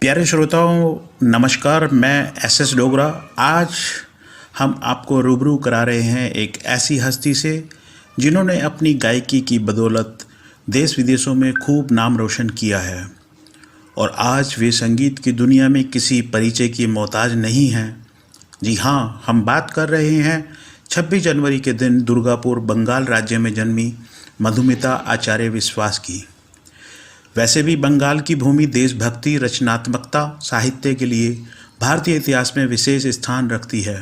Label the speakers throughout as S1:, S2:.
S1: प्यारे श्रोताओं, नमस्कार। मैं एस डोगरा। आज हम आपको रूबरू करा रहे हैं एक ऐसी हस्ती से जिन्होंने अपनी गायकी की बदौलत देश विदेशों में खूब नाम रोशन किया है और आज वे संगीत की दुनिया में किसी परिचय की मोहताज नहीं हैं। जी हाँ, हम बात कर रहे हैं 26 जनवरी के दिन दुर्गापुर, बंगाल राज्य में जन्मी मधुमिता आचार्य विश्वास की। वैसे भी बंगाल की भूमि देशभक्ति, रचनात्मकता, साहित्य के लिए भारतीय इतिहास में विशेष स्थान रखती है।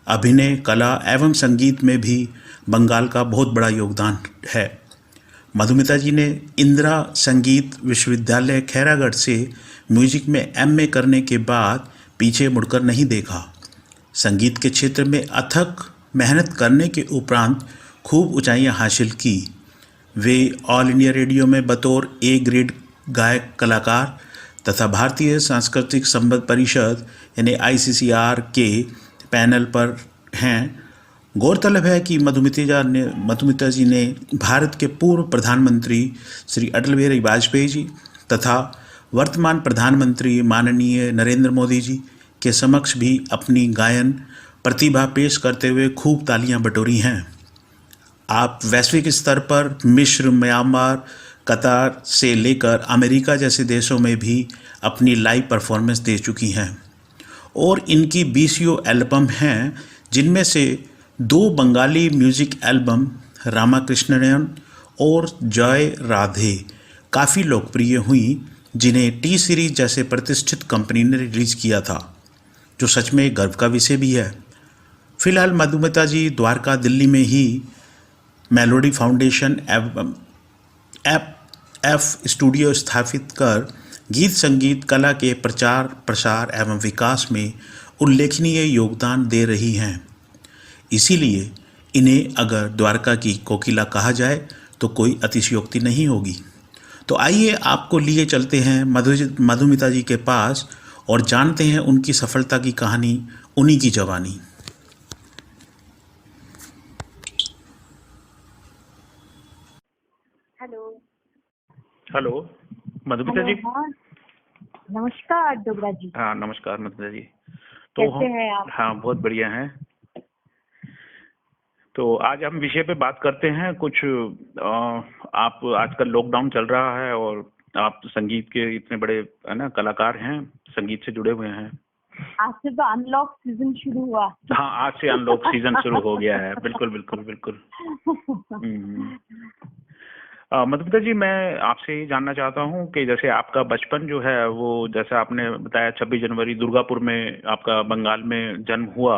S1: अभिनय, कला एवं संगीत में भी बंगाल का बहुत बड़ा योगदान है। मधुमिता जी ने इंदिरा संगीत विश्वविद्यालय खैरागढ़ से म्यूजिक में एमए करने के बाद पीछे मुड़कर नहीं देखा। संगीत के क्षेत्र में अथक मेहनत करने के उपरांत खूब ऊंचाइयां हासिल की। वे ऑल इंडिया रेडियो में बतौर ए ग्रेड गायक कलाकार तथा भारतीय सांस्कृतिक संबंध परिषद यानी आईसीसीआर के पैनल पर हैं। गौरतलब है कि मधुमिता जी ने भारत के पूर्व प्रधानमंत्री श्री अटल बिहारी वाजपेयी जी तथा वर्तमान प्रधानमंत्री माननीय नरेंद्र मोदी जी के समक्ष भी अपनी गायन प्रतिभा पेश करते हुए खूब तालियां बटोरी हैं। आप वैश्विक स्तर पर मिस्र, म्यांमार, कतार से लेकर अमेरिका जैसे देशों में भी अपनी लाइव परफॉर्मेंस दे चुकी हैं और इनकी 20 एल्बम हैं, जिनमें से 2 बंगाली म्यूजिक एल्बम रामाकृष्णन और जय राधे काफ़ी लोकप्रिय हुई, जिन्हें टी सीरीज जैसे प्रतिष्ठित कंपनी ने रिलीज़ किया था, जो सच में गर्व का विषय भी है। फिलहाल मधुमिता जी द्वारका, दिल्ली में ही मेलोडी फाउंडेशन एफ स्टूडियो स्थापित कर गीत संगीत कला के प्रचार प्रसार एवं विकास में उल्लेखनीय योगदान दे रही हैं। इसीलिए इन्हें अगर द्वारका की कोकिला कहा जाए तो कोई अतिशयोक्ति नहीं होगी। तो आइए आपको लिए चलते हैं मधुमिता जी के पास और जानते हैं उनकी सफलता की कहानी, उन्हीं की जवानी। हेलो मधुमिता जी।
S2: हाँ, नमस्कार डोगरा जी।
S1: हाँ, नमस्कार मधुमिता जी।
S2: तो कैसे हैं आप?
S1: हाँ, बहुत बढ़िया हैं। तो आज हम विषय पे बात करते हैं कुछ आप आजकल लॉकडाउन चल रहा है और आप संगीत के इतने बड़े है ना कलाकार हैं, संगीत से जुड़े हुए हैं।
S2: आज से तो अनलॉक सीजन शुरू हुआ।
S1: हाँ, आज से अनलॉक सीजन शुरू हो गया है। बिल्कुल बिल्कुल बिल्कुल। मधुमिता जी, मैं आपसे ये जानना चाहता हूँ कि जैसे आपका बचपन जो है वो, जैसे आपने बताया 26 जनवरी दुर्गापुर में आपका बंगाल में जन्म हुआ,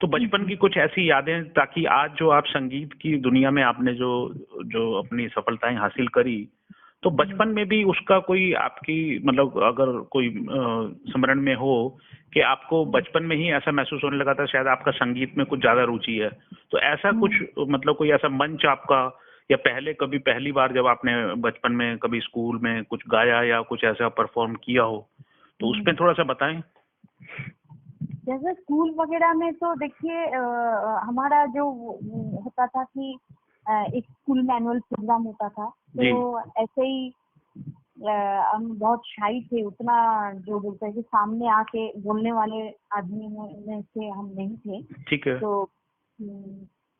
S1: तो बचपन की कुछ ऐसी यादें, ताकि आज जो आप संगीत की दुनिया में आपने जो जो अपनी सफलताएं हासिल करी, तो बचपन में भी उसका कोई आपकी मतलब अगर कोई स्मरण में हो कि आपको बचपन में ही ऐसा महसूस होने लगा था शायद आपका संगीत में कुछ ज्यादा रुचि है, तो ऐसा कुछ मतलब कोई ऐसा मंच आपका, या पहले कभी पहली बार जब आपने बचपन में कभी स्कूल में कुछ गाया या कुछ ऐसा परफॉर्म किया हो, तो उस पर थोड़ा सा बताएं।
S2: जैसे स्कूल वगैरह में तो देखिए हमारा जो होता था कि एक स्कूल में एनुअल प्रोग्राम होता था, तो ऐसे ही हम बहुत शाई थे, उतना जो बोलते हैं कि सामने आके बोलने वाले आदमी में से हम नहीं थे।
S1: ठीक है।
S2: तो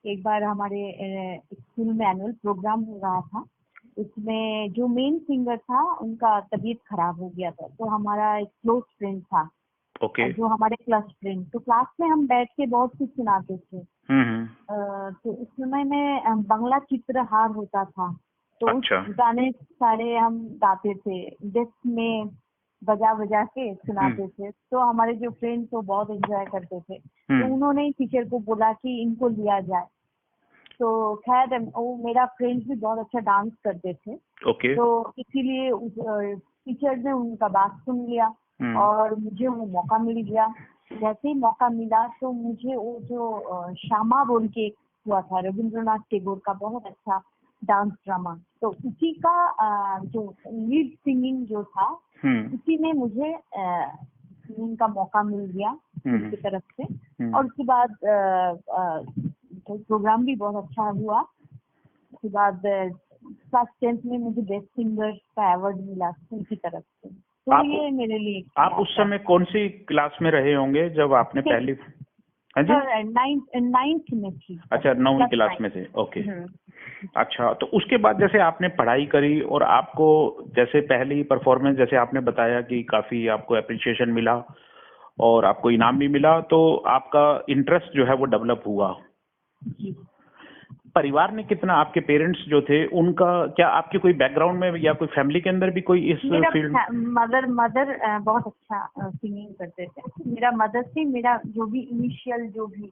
S2: एक बार हमारे स्कूल में एनुअल प्रोग्राम हो रहा था, उसमें जो मेन सिंगर था उनका तबीयत खराब हो गया था, तो हमारा एक क्लोज फ्रेंड था, जो हमारे क्लास फ्रेंड, तो क्लास में हम बैठ के बहुत कुछ सुनाते थे। तो उस समय में बांग्ला चित्रहार होता था, तो उस गाने सारे हम गाते थे, डेस्क में बजा बजा के सुनाते थे। तो हमारे जो फ्रेंड तो बहुत एंजॉय करते थे, तो उन्होंने टीचर को बोला कि इनको लिया जाए। तो खैर वो मेरा फ्रेंड भी बहुत अच्छा डांस करते थे, तो इसीलिए टीचर ने उनका बात सुन लिया और मुझे वो मौका मिल गया। जैसे ही मौका मिला तो मुझे वो जो श्यामा बोल के हुआ था, रविंद्रनाथ टैगोर का बहुत अच्छा डांस ड्रामा, तो उसी का जो लीड सिंगिंग जो था, उसी में मुझे सिंगिंग का मौका मिल गया उनकी तरफ से। और उसके बाद तो प्रोग्राम भी बहुत अच्छा हुआ। उसके बाद क्लास 10th में मुझे बेस्ट सिंगर का अवार्ड मिला स्कूल की तरफ से। तो
S3: आप
S2: ये मेरे लिए
S3: आप उस समय कौन सी क्लास में रहे होंगे जब आपने पहली? हाँ जी,
S2: नाइन्थ में थी।
S3: अच्छा 9वीं
S2: Class
S3: क्लास
S2: 9।
S3: में थे, ओके।
S2: हम्म।
S3: अच्छा, तो उसके बाद जैसे आपने पढ़ाई करी और आपको जैसे पहली परफॉर्मेंस जैसे आपने बताया कि काफी आपको अप्रिसिएशन मिला और आपको इनाम भी मिला, तो आपका इंटरेस्ट जो है वो डेवलप हुआ।
S2: जी।
S3: परिवार ने कितना, आपके पेरेंट्स जो थे उनका क्या, आपके कोई बैकग्राउंड में या कोई फैमिली के अंदर भी कोई इस
S2: मेरा
S3: फील्ड?
S2: मदर बहुत अच्छा सिंगिंग करते थे। मेरा मदर से मेरा जो भी इनिशियल जो भी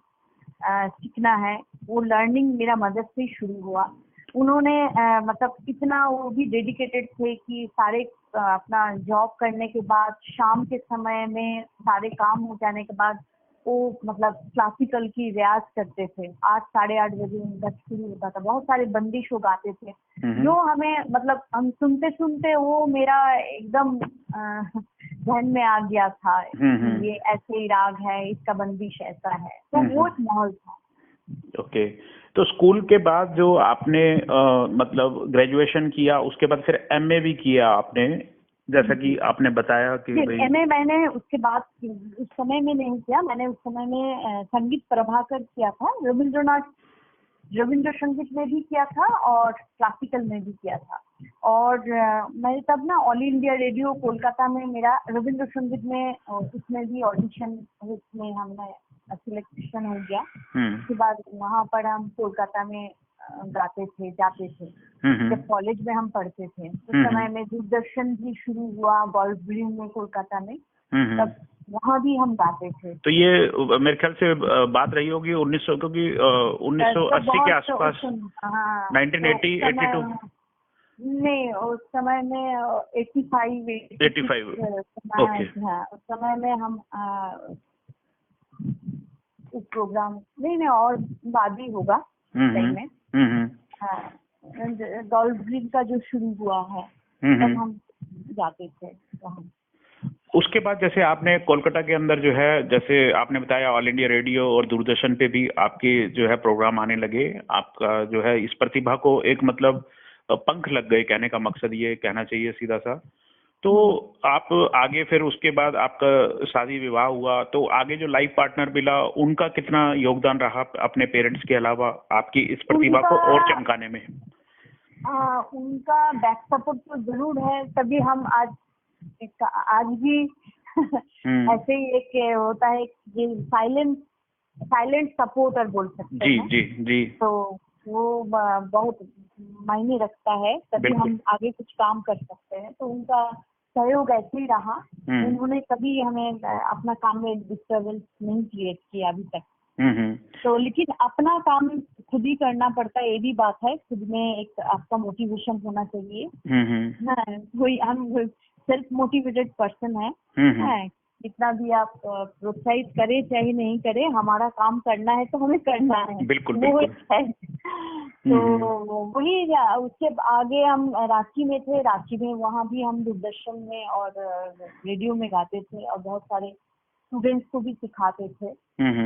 S2: सीखना है वो लर्निंग मेरा मदर से ही शुरू हुआ। उन्होंने मतलब इतना वो भी डेडिकेटेड थे कि सारे अपना जॉब करने के बाद शाम के समय में सारे काम हो जाने के बाद वो मतलब क्लासिकल की रियाज करते थे। 8 साढ़े 8 बजे उनका शुरू होता था। बहुत सारे बंदिश वो गाते थे जो हमें मतलब हम सुनते सुनते वो मेरा एकदम ध्यान में आ गया था कि ये ऐसे ही राग है, इसका बंदिश ऐसा है। तो वो एक माहौल था।
S3: ओके, तो स्कूल के बाद जो आपने मतलब ग्रेजुएशन किया, उसके बाद फिर एमए भी किया आपने, जैसा कि आपने बताया कि भाई
S2: एमए मैंने उसके बाद उस समय में नहीं किया। मैंने उस समय में संगीत प्रभाकर किया था, रविंद्र संगीत में भी किया था और क्लासिकल में भी किया था। और मैं तब ना ऑल इंडिया रेडियो कोलकाता में मेरा रविंद्र संगीत में उसमें भी ऑडिशन में हमने सिलेक्शन हो गया। उसके बाद वहाँ पर हम कोलकाता में गाते थे, जाते थे। जब कॉलेज में हम पढ़ते थे उस समय में दूरदर्शन भी शुरू हुआ गोल्फ ग्रीन में कोलकाता में, तब वहाँ भी हम गाते थे।
S3: तो ये मेरे ख्याल से बात रही होगी 1900, क्योंकि 1980 के आसपास, 1980 82
S2: नहीं, उस समय में 85
S3: ओके।
S2: हाँ, उस समय में हम उस प्रोग्राम नहीं और बाद ही होगा सही में। गोल्फ ग्रीन का जो शुरू हुआ है तब हम जाते थे वहाँ।
S3: उसके बाद जैसे आपने कोलकाता के अंदर जो है, जैसे आपने बताया ऑल इंडिया रेडियो और दूरदर्शन पे भी आपके जो है प्रोग्राम आने लगे, आपका जो है इस प्रतिभा को एक मतलब पंख लग गए, कहने का मकसद ये कहना चाहिए सीधा सा। तो आप आगे फिर उसके बाद आपका शादी विवाह हुआ, तो आगे जो लाइफ पार्टनर मिला उनका कितना योगदान रहा अपने पेरेंट्स के अलावा आपकी इस प्रतिभा को और चमकाने में?
S2: उनका बैक सपोर्ट तो जरूर है, तभी हम आज भी ऐसे ही एक होता है कि साइलेंट सपोर्टर बोल सकते हैं।
S3: जी जी।
S2: तो वो बहुत मायने रखता है, तभी हम आगे कुछ काम कर सकते हैं। तो उनका सहयोग ऐसे ही रहा। उन्होंने कभी हमें अपना काम में डिस्टर्बेंस नहीं क्रिएट किया अभी तक। तो लेकिन अपना काम खुद ही करना पड़ता है, ये भी बात है। खुद में एक आपका मोटिवेशन होना चाहिए। कोई हम सेल्फ मोटिवेटेड पर्सन है। जितना भी आप प्रोत्साहित करे चाहे नहीं करे, हमारा काम करना है तो हमें करना है।
S3: बिल्कुल
S2: वो है। तो वही उसके आगे हम रांची में थे। रांची में वहाँ भी हम दूरदर्शन में और रेडियो में गाते थे और बहुत सारे स्टूडेंट्स को भी सिखाते थे।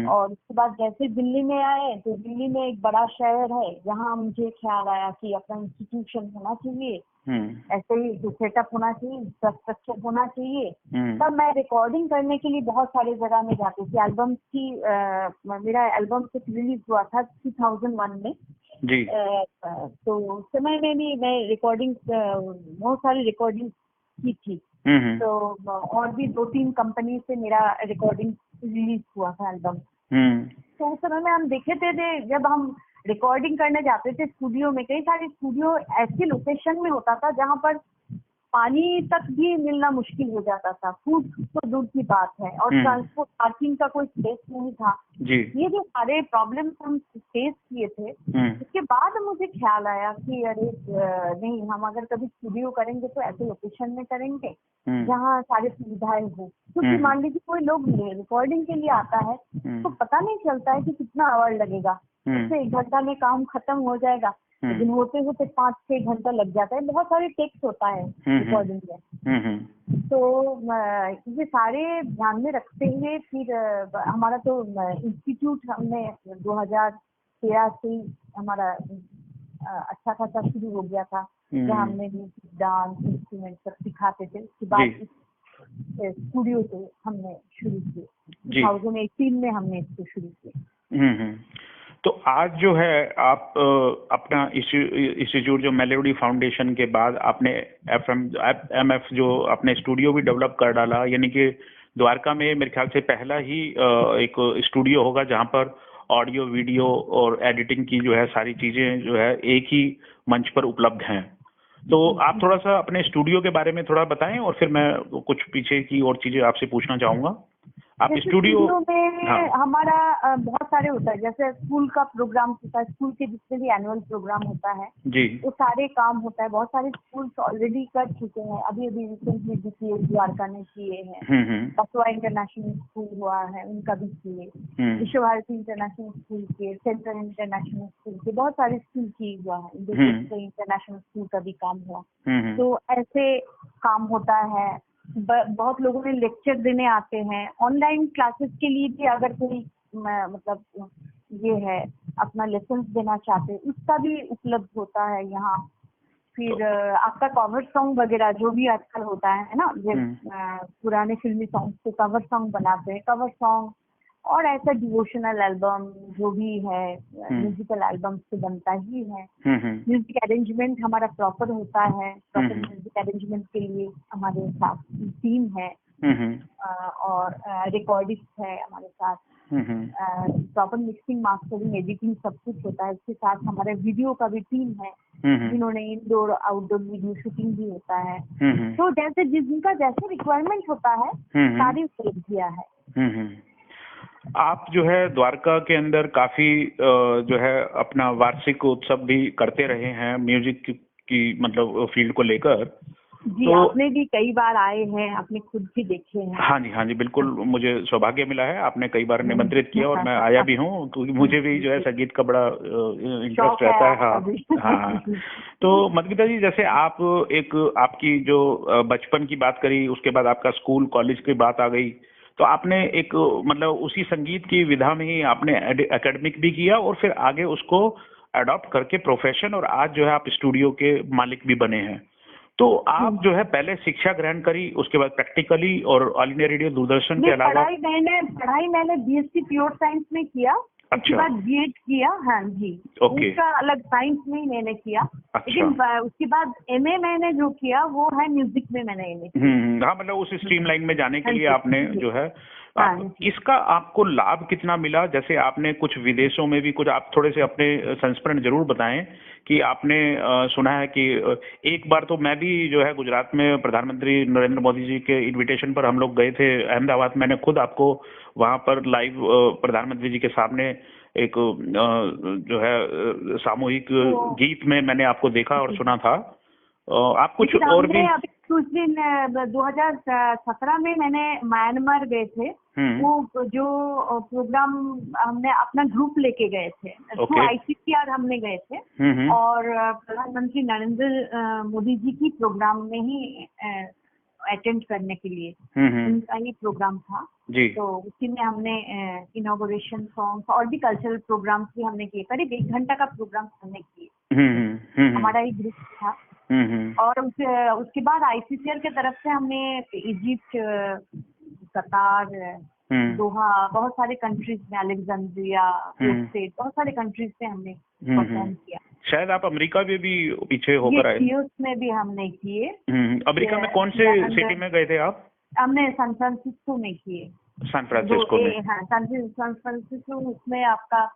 S2: और उसके बाद जैसे दिल्ली में आए तो दिल्ली में एक बड़ा शहर है, जहाँ मुझे ख्याल आया कि अपना इंस्टीट्यूशन होना चाहिए, ऐसे ही सेटअप होना चाहिए, इंफ्रास्ट्रक्चर होना चाहिए। तब मैं रिकॉर्डिंग करने के लिए बहुत सारे जगह में जाती थी। एल्बम की मेरा एल्बम रिलीज हुआ था 2001 में
S3: जी।
S2: तो उस समय में भी मैं रिकॉर्डिंग बहुत सारी रिकॉर्डिंग की थी। तो और भी 2-3 कंपनी से मेरा रिकॉर्डिंग रिलीज हुआ था एल्बम। तो उस समय में हम देखे थे जब हम रिकॉर्डिंग करने जाते थे स्टूडियो में, कई सारे स्टूडियो ऐसे लोकेशन में होता था जहाँ पर पानी तक भी मिलना मुश्किल हो जाता था। फूड तो दूर की बात है, और ट्रांसपोर्ट पार्किंग का कोई स्पेस नहीं था
S3: जी।
S2: ये जो सारे प्रॉब्लम्स हम फेस किए थे, उसके बाद मुझे ख्याल आया कि अरे नहीं, हम अगर कभी स्टूडियो करेंगे तो ऐसे लोकेशन में करेंगे जहाँ सारी सुविधाएं हो। क्योंकि मान लीजिए कोई लोग रिकॉर्डिंग के लिए आता है तो पता नहीं चलता है कि कितना आवर लगेगा। उससे 1 घंटा में काम खत्म हो जाएगा, लेकिन होते होते 5-6 घंटा लग जाता है। बहुत सारे टेक्स होता है रिकॉर्डिंग में। तो ये सारे ध्यान में रखते हुए फिर हमारा तो इंस्टीट्यूट हमने 2013 से हमारा अच्छा खासा शुरू हो गया था, जहाँ हमने म्यूजिक, डांस, इंस्ट्रूमेंट सब सिखाते थे। उसके बाद स्टूडियो से हमने शुरू किए।
S3: जी।
S2: 2018 में हमने इसको शुरू किया।
S3: हम्म। तो आज जो है आप अपना इंस्टीट्यूट जो मेलोडी फाउंडेशन के बाद आपने एमएफ जो अपने स्टूडियो भी डेवलप कर डाला, यानी कि द्वारका में मेरे ख्याल से पहला ही एक स्टूडियो होगा जहां पर ऑडियो वीडियो और एडिटिंग की जो है सारी चीजें जो है एक ही मंच पर उपलब्ध हैं। तो आप थोड़ा सा अपने स्टूडियो के बारे में थोड़ा बताएं और फिर मैं कुछ पीछे की और चीजें आपसे पूछना चाहूंगा। आप
S2: जैसे
S3: स्टूडियो
S2: में
S3: हाँ
S2: हमारा बहुत सारे होता है, जैसे स्कूल का प्रोग्राम होता है, स्कूल के जितने भी एनुअल प्रोग्राम होता है
S3: जी
S2: वो सारे काम होता है। बहुत सारे स्कूल्स ऑलरेडी कर चुके हैं, अभी अभी रिसेंटली DPS द्वारका ने किए हैं। बसवा इंटरनेशनल स्कूल हुआ है, उनका भी किए। विश्व भारती इंटरनेशनल स्कूल के, सेंट्रल इंटरनेशनल स्कूल के, बहुत सारे स्कूल की हुआ है। इंटरनेशनल स्कूल का भी काम हुआ। तो ऐसे काम होता है। बहुत लोगों ने लेक्चर देने आते हैं। ऑनलाइन क्लासेस के लिए भी अगर कोई मतलब ये है अपना लेसन देना चाहते हैं, उसका भी उपलब्ध होता है यहाँ। फिर आपका कवर सॉन्ग वगैरह जो भी आजकल होता है ना, पुराने फिल्मी सॉन्ग से कवर सॉन्ग बनाते हैं, कवर सॉन्ग और ऐसा डिवोशनल एल्बम जो भी है, म्यूजिकल एल्बम से बनता ही है। म्यूजिक अरेंजमेंट हमारा प्रॉपर होता है। प्रॉपर म्यूजिक अरेंजमेंट के लिए हमारे साथ टीम है और रिकॉर्डिस्ट है हमारे साथ। प्रॉपर मिक्सिंग, मास्टरिंग, एडिटिंग सब कुछ होता है। इसके साथ हमारे वीडियो का भी टीम है जिन्होंने इंडोर आउटडोर वीडियो शूटिंग भी होता है। तो जैसे जिनका जैसे रिक्वायरमेंट होता है सारी उपलब्ध किया है।
S3: आप जो है द्वारका के अंदर काफी जो है अपना वार्षिक उत्सव भी करते रहे हैं म्यूजिक की मतलब फील्ड को लेकर।
S2: जी
S3: तो
S2: आपने भी कई बार आए हैं, आपने खुद भी देखे हैं।
S3: हाँ जी बिल्कुल, मुझे सौभाग्य मिला है, आपने कई बार निमंत्रित किया और मैं आया भी हूँ, क्योंकि मुझे भी जो है संगीत का बड़ा इंटरेस्ट रहता है। हाँ तो मधुमिता जी, जैसे आप एक आपकी जो बचपन की बात करी, उसके बाद आपका स्कूल कॉलेज की बात आ गई, तो आपने एक मतलब उसी संगीत की विधा में ही आपने एकेडमिक भी किया और फिर आगे उसको अडॉप्ट करके प्रोफेशन, और आज जो है आप स्टूडियो के मालिक भी बने हैं। तो आप जो है पहले शिक्षा ग्रहण करी, उसके बाद प्रैक्टिकली और ऑल इंडिया रेडियो दूरदर्शन के अलावा
S2: पढ़ाई मैंने BSc प्योर साइंस में किया। उसके बाद B.Ed किया। हाँ जी, उसका अलग साइंस में ही मैंने किया। लेकिन उसके बाद MA मैंने जो किया वो है म्यूजिक में मैंने MA किया।
S3: हाँ मतलब उस स्ट्रीम लाइन में जाने के लिए आपने जो है इसका आपको लाभ कितना मिला? जैसे आपने कुछ विदेशों में भी कुछ, आप थोड़े से अपने संस्मरण जरूर बताएं कि आपने सुना है कि एक बार तो मैं भी जो है गुजरात में प्रधानमंत्री नरेंद्र मोदी जी के इनविटेशन पर हम लोग गए थे अहमदाबाद। मैंने खुद आपको वहां पर लाइव प्रधानमंत्री जी के सामने एक जो है सामूहिक गीत में मैंने आपको देखा और सुना था। आप कुछ और भी?
S2: कुछ दिन 2017 में मैंने म्यांमार गए थे। वो जो प्रोग्राम हमने अपना ग्रुप लेके गए थे, तो ICCR हमने गए थे और प्रधानमंत्री नरेंद्र मोदी जी की प्रोग्राम में ही अटेंड करने के लिए उनका ही प्रोग्राम था जी। तो उसी में हमने इनॉग्रेशन सॉन्ग्स और भी कल्चरल प्रोग्राम्स भी हमने किए। करीब 1 घंटा का प्रोग्राम हमने किए। हमारा ही ग्रुप था। और उसके बाद ICCR के तरफ से हमने इजिप्ट, कतार, दोहा, बहुत सारे कंट्रीज में, अलेक्जेंड्रिया, बहुत सारे कंट्रीज में हमने परफॉर्म किया।
S3: शायद आप अमेरिका में भी पीछे होकर आए।
S2: में भी हमने किए।
S3: अमेरिका में कौन से सिटी में गए थे आप?
S2: हमने सैन फ्रांसिस्को में किए।
S3: सैन फ्रांसिस्को में?
S2: हाँ, सैन फ्रांसिस्को। उसमें आपका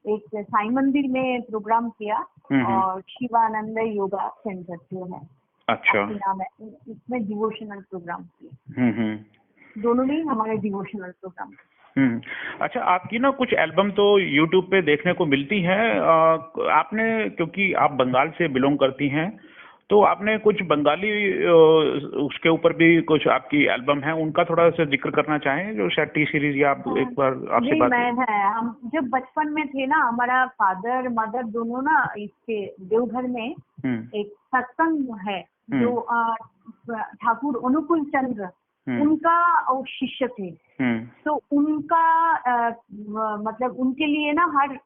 S2: एक साई मंदिर में प्रोग्राम किया और शिवानंद योगा सेंटर जो है,
S3: अच्छा
S2: नाम है, इसमें डिवोशनल प्रोग्राम किए। दोनों में हमारे डिवोशनल प्रोग्राम।
S3: अच्छा, आपकी ना कुछ एल्बम तो YouTube पे देखने को मिलती हैं। आपने, क्योंकि आप बंगाल से बिलोंग करती हैं, तो आपने कुछ बंगाली उसके ऊपर भी कुछ आपकी एल्बम है, उनका थोड़ा सा जिक्र करना चाहें, जो शायद टी सीरीज या आप एक बार आपसे बात
S2: हम जब बचपन में थे ना, हमारा फादर मदर दोनों ना इसके देवघर में एक सत्संग है जो ठाकुर अनुकूल चंद्र उनका शिष्य थे। तो उनका मतलब उनके लिए ना हर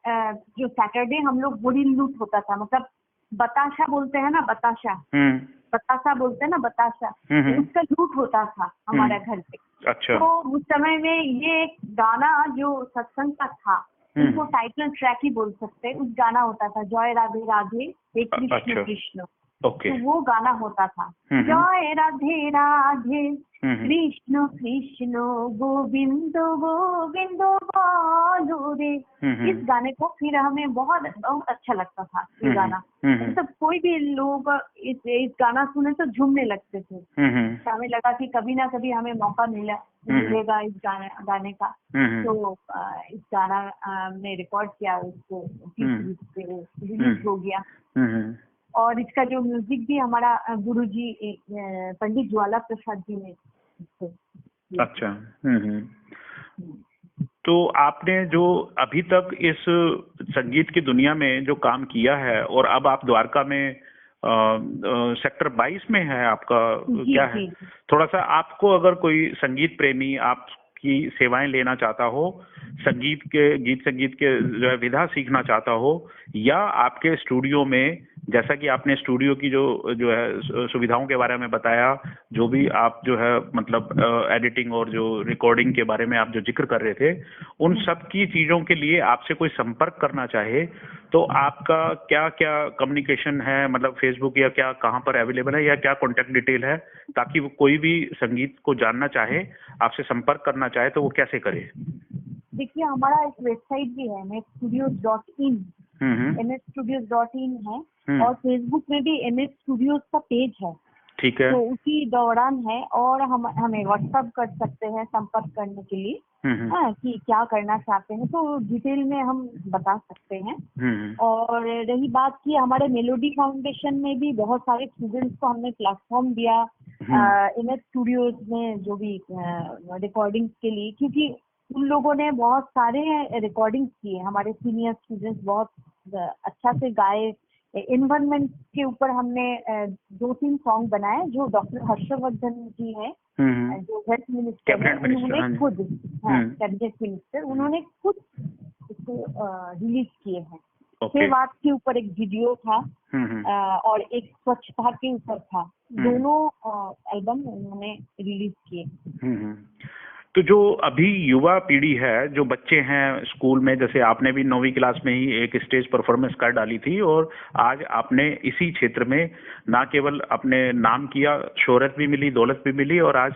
S2: जो सैटरडे हम लोग होली लूट होता था, मतलब बताशा बोलते हैं ना, बताशा बतासा बोलते हैं ना, बतासा, उसका लूट होता था हमारे घर पे।
S3: अच्छा।
S2: तो उस समय में ये एक गाना जो सत्संग का था, उनको टाइटल ट्रैक ही बोल सकते हैं, उस गाना होता था, जय राधे राधे हे कृष्ण
S3: अच्छा।
S2: कृष्ण।
S3: ओके।
S2: तो वो गाना होता था, जय राधे राधे कृष्ण कृष्ण गोविंद गोविंद बोलो रे। इस गाने को फिर हमें बहुत बहुत अच्छा लगता था ये गाना। मतलब कोई भी लोग इस गाना सुने तो झूमने लगते थे। तो हमें लगा कि कभी ना कभी हमें मौका मिलेगा इस गाने का। तो इस गाना ने रिकॉर्ड किया, उसको रिलीज हो गया। और इसका जो म्यूजिक भी हमारा गुरुजी पंडित ज्वाला प्रसाद जी ने इसको।
S3: अच्छा। तो आपने जो अभी तक इस संगीत की दुनिया में जो काम किया है, और अब आप द्वारका में सेक्टर 22 में है आपका, क्या है? थोड़ा सा आपको अगर कोई संगीत प्रेमी आपकी सेवाएं लेना चाहता हो, गीत संगीत के जो है विधा सीखना चाहता हो, या आपके स्टूडियो में, जैसा कि आपने स्टूडियो की जो है सुविधाओं के बारे में बताया, जो भी आप जो है मतलब एडिटिंग और जो रिकॉर्डिंग के बारे में आप जो जिक्र कर रहे थे, उन सब की चीजों के लिए आपसे कोई संपर्क करना चाहे तो आपका क्या क्या कम्युनिकेशन है, मतलब फेसबुक या क्या, कहाँ पर अवेलेबल है, या क्या कॉन्टेक्ट डिटेल है, ताकि वो कोई भी संगीत को जानना चाहे, आपसे संपर्क करना चाहे तो वो कैसे करे?
S2: देखिए, हमारा एक वेबसाइट भी है, mstudios.in, mstudios.in है, और फेसबुक में भी MS स्टूडियोज का पेज है।
S3: ठीक है।
S2: तो उसी दौरान है, और हमें व्हाट्सएप कर सकते हैं संपर्क करने के लिए, कि क्या करना चाहते हैं तो डिटेल में हम बता सकते हैं। और रही बात की, हमारे मेलोडी फाउंडेशन में भी बहुत सारे स्टूडेंट्स को हमने प्लेटफॉर्म दिया MS स्टूडियोज में, जो भी रिकॉर्डिंग के लिए, क्योंकि उन लोगों ने बहुत सारे रिकॉर्डिंग किए। हमारे सीनियर स्टूडेंट्स बहुत अच्छा से गाए। एनवायरमेंट के ऊपर हमने 2-3 सॉन्ग बनाए, जो डॉक्टर हर्षवर्धन जी हैं, जो हेल्थ मिनिस्टर हैं, उन्होंने खुद, कैबिनेट मिनिस्टर, उन्होंने खुद इसको रिलीज किए हैं। सेवात के ऊपर एक वीडियो था, और एक स्वच्छता के ऊपर था। दोनों एल्बम उन्होंने रिलीज किए।
S3: तो जो अभी युवा पीढ़ी है, जो बच्चे हैं स्कूल में, जैसे आपने भी 9वीं क्लास में ही एक स्टेज परफॉर्मेंस कर डाली थी, और आज आपने इसी क्षेत्र में ना केवल अपने नाम किया, शोहरत भी मिली, दौलत भी मिली, और आज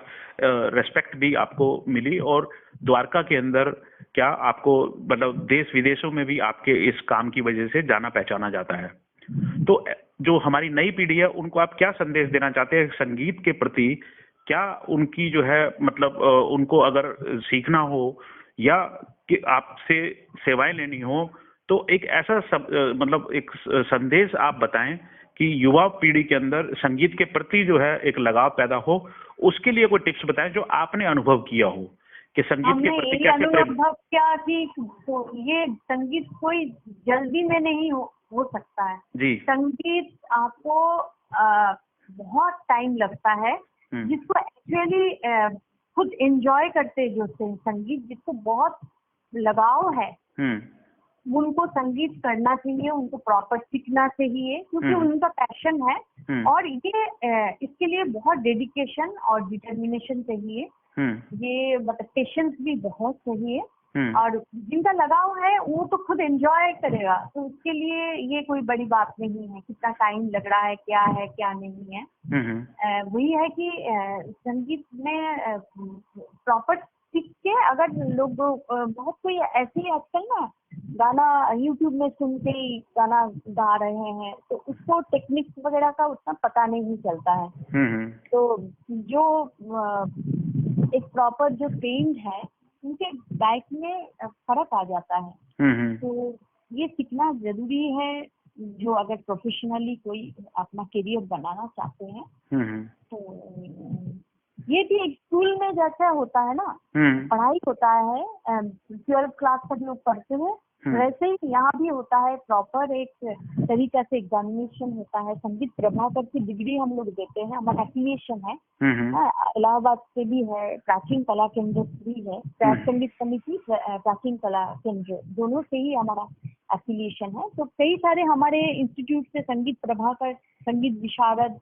S3: रेस्पेक्ट भी आपको मिली, और द्वारका के अंदर क्या आपको मतलब देश विदेशों में भी आपके इस काम की वजह से जाना पहचाना जाता है। तो जो हमारी नई पीढ़ी है, उनको आप क्या संदेश देना चाहते हैं संगीत के प्रति? क्या उनकी जो है मतलब उनको अगर सीखना हो या कि आपसे सेवाएं लेनी हो, तो एक ऐसा मतलब एक संदेश आप बताएं कि युवा पीढ़ी के अंदर संगीत के प्रति जो है एक लगाव पैदा हो, उसके लिए कोई टिप्स बताएं जो आपने अनुभव किया हो कि संगीत के प्रति कैसे
S2: अनुभव क्या कि तो ये संगीत कोई जल्दी में नहीं हो सकता है
S3: जी।
S2: संगीत आपको बहुत टाइम लगता है। जिसको एक्चुअली खुद एंजॉय करते जो संगीत, जिसको बहुत लगाव है, उनको संगीत करना चाहिए, उनको प्रॉपर सीखना चाहिए, क्योंकि उनका पैशन है। और ये इसके लिए बहुत डेडिकेशन और डिटर्मिनेशन चाहिए। ये मतलब पेशेंस भी बहुत चाहिए। और जिनका लगाव है वो तो खुद एंजॉय करेगा, तो उसके लिए ये कोई बड़ी बात नहीं है कितना टाइम लग रहा है क्या नहीं है। वही है कि संगीत में प्रॉपर सीख के, अगर लोग बहुत कोई ऐसे आजकल ना गाना YouTube में सुन के ही गाना गा रहे हैं, तो उसको टेक्निक्स वगैरह का उतना पता नहीं चलता है। तो जो एक प्रॉपर जो ट्रेंड है, उनके गायक में फर्क आ जाता है। तो ये सीखना जरूरी है, जो अगर प्रोफेशनली कोई अपना करियर बनाना चाहते हैं। तो ये भी एक स्कूल में जैसा होता है ना, पढ़ाई होता है, 12th क्लास तक लोग पढ़ते हैं, वैसे ही यहाँ भी होता है। प्रॉपर एक तरीका से एग्जामिनेशन होता है। संगीत प्रभाकर की डिग्री हम लोग देते हैं, हमारा एफिलिएशन है। इलाहाबाद से भी है, प्राचीन कला केंद्र भी है, संगीत समिति प्राचीन कला केंद्र, दोनों से ही हमारा एफिलिएशन है। तो कई सारे हमारे इंस्टीट्यूट से संगीत प्रभाकर, संगीत विशारद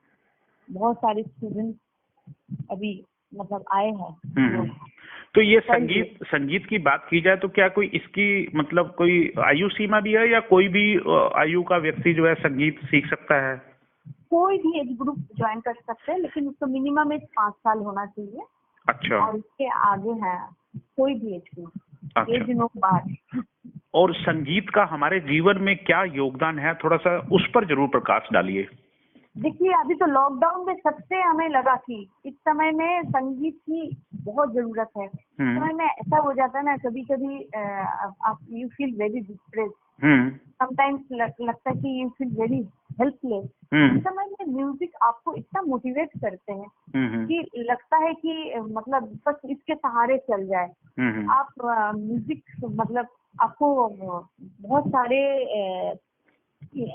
S2: बहुत सारे स्टूडेंट्स अभी मतलब आए हैं।
S3: तो ये संगीत की बात की जाए तो क्या कोई इसकी मतलब कोई आयु सीमा भी है, या कोई भी आयु का व्यक्ति जो है संगीत सीख सकता है?
S2: कोई भी एज ग्रुप ज्वाइन कर सकते हैं, लेकिन उसका मिनिमम एज 5 साल होना चाहिए।
S3: अच्छा।
S2: और इसके आगे है कोई भी एज ग्रुप,
S3: अच्छा।
S2: एज नो बार।
S3: और संगीत का हमारे जीवन में क्या योगदान है, थोड़ा सा उस पर जरूर प्रकाश डालिए।
S2: देखिए, अभी तो लॉकडाउन में सबसे हमें लगा कि इस समय में संगीत की बहुत जरूरत है। इस समय में ऐसा हो जाता है ना, कभी कभी आप you feel very distress, sometimes लगता है कि यू फील वेरी हेल्पलेस। इस समय में म्यूजिक आपको इतना मोटिवेट करते हैं कि लगता है कि मतलब बस इसके सहारे चल जाए। आप म्यूजिक मतलब आपको बहुत सारे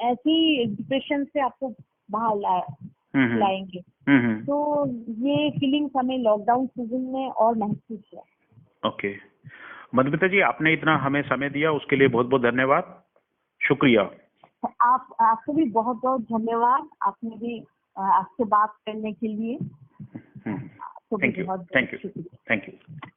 S2: ऐसी डिप्रेशन से आपको बाहर लाएंगे। तो ये फीलिंग्स हमें लॉकडाउन सीजन में और महसूस है।
S3: ओके मधुमिता जी, आपने इतना हमें समय दिया उसके लिए बहुत बहुत धन्यवाद, शुक्रिया।
S2: आपको भी बहुत बहुत धन्यवाद, आपने भी आपसे बात करने के लिए।
S3: Thank you.